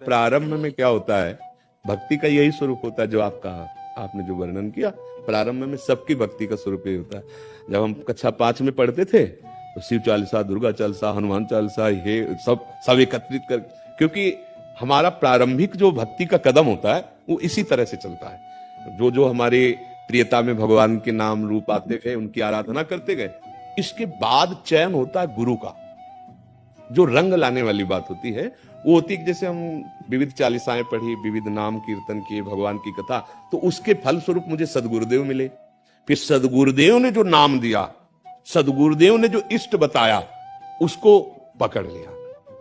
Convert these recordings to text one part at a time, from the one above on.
प्रारंभ में क्या होता है, भक्ति का यही स्वरूप होता है जो आपका आपने जो वर्णन किया। प्रारंभ में सबकी भक्ति का स्वरूप यही होता है। जब हम कक्षा 5 में पढ़ते थे तो शिव चालीसा, दुर्गा चालीसा, हनुमान चालीसा, ये सब एकत्रित कर, क्योंकि हमारा प्रारंभिक जो भक्ति का कदम होता है वो इसी तरह से चलता है। जो जो हमारे प्रियता में भगवान के नाम रूप आते गए, उनकी आराधना करते गए, इसके बाद चयन होता है गुरु का। जो रंग लाने वाली बात होती है वो होती है कि जैसे हम विविध चालीसाएं पढ़ी, विविध नाम कीर्तन किए, भगवान की कथा, तो उसके फल स्वरूप मुझे सदगुरुदेव मिले। फिर सदगुरुदेव ने जो नाम दिया, सदगुरुदेव ने जो इष्ट बताया, उसको पकड़ लिया।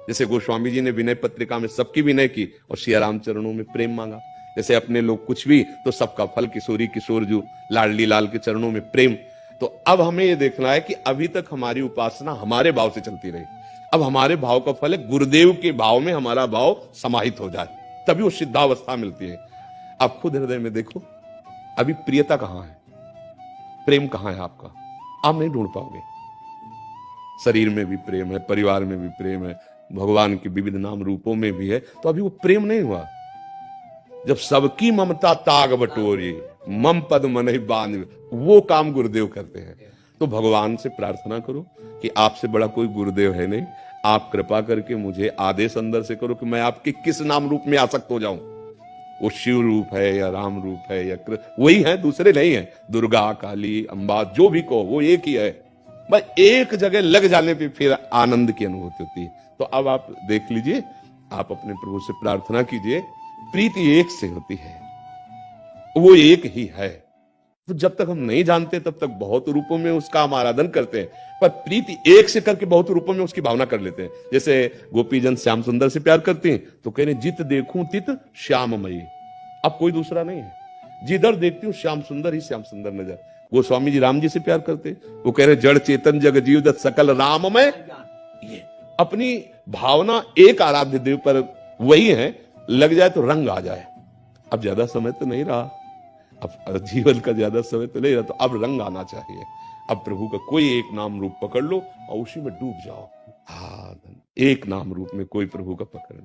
जैसे गोस्वामी जी ने विनय पत्रिका में सबकी विनय की और सियाराम चरणों में प्रेम मांगा। जैसे अपने लोग कुछ भी तो सबका फल, किशोरी किशोर जो लाडली लाल के चरणों में प्रेम। तो अब हमें यह देखना है कि अभी तक हमारी उपासना हमारे भाव से चलती रही, अब हमारे भाव का फल है गुरुदेव के भाव में हमारा भाव समाहित हो जाए, तभी वो सिद्धावस्था मिलती है। आप खुद हृदय में देखो, अभी प्रियता कहां है, प्रेम कहां है आपका, आप नहीं ढूंढ पाओगे। शरीर में भी प्रेम है, परिवार में भी प्रेम है, भगवान के विविध नाम रूपों में भी है, तो अभी वो प्रेम नहीं हुआ। जब सबकी ममता ताग बटोरी, मम पद मन बांध, वो काम गुरुदेव करते हैं। तो भगवान से प्रार्थना करो कि आपसे बड़ा कोई गुरुदेव है नहीं, आप कृपा करके मुझे आदेश अंदर से करो कि मैं आपके किस नाम रूप में आसक्त हो जाऊं। वो शिव रूप है या राम रूप है या वही है, दूसरे नहीं है। दुर्गा, काली, अंबा, जो भी कहो वो एक ही है। बस एक जगह लग जाने पे फिर आनंद की अनुभूति होती है। तो अब आप देख लीजिए, आप अपने प्रभु से प्रार्थना कीजिए, प्रीति एक से होती है, वो एक ही है। तो जब तक हम नहीं जानते तब तक बहुत रूपों में उसका हम आराधन करते हैं, पर प्रीति एक से करके बहुत रूपों में उसकी भावना कर लेते हैं। जैसे गोपीजन श्याम सुंदर से प्यार करते हैं तो कह रहे जित देखूं तित श्याममयी, अब कोई दूसरा नहीं है, जिधर देखती हूँ श्याम सुंदर ही श्याम सुंदर नजर। गोस्वामी जी राम जी से प्यार करते, वो कह रहे जड़ चेतन जग जीव दत्त सकल राममय। ये अपनी भावना एक आराध्य देव पर वही है, लग जाए तो रंग आ जाए। अब ज्यादा समय तो नहीं रहा, अब जीवन का ज्यादा समय तो नहीं रहा, तो अब रंग आना चाहिए। अब प्रभु का कोई एक नाम रूप पकड़ लो और उसी में डूब जाओ। हाँ, एक नाम रूप में कोई प्रभु का पकड़ लो।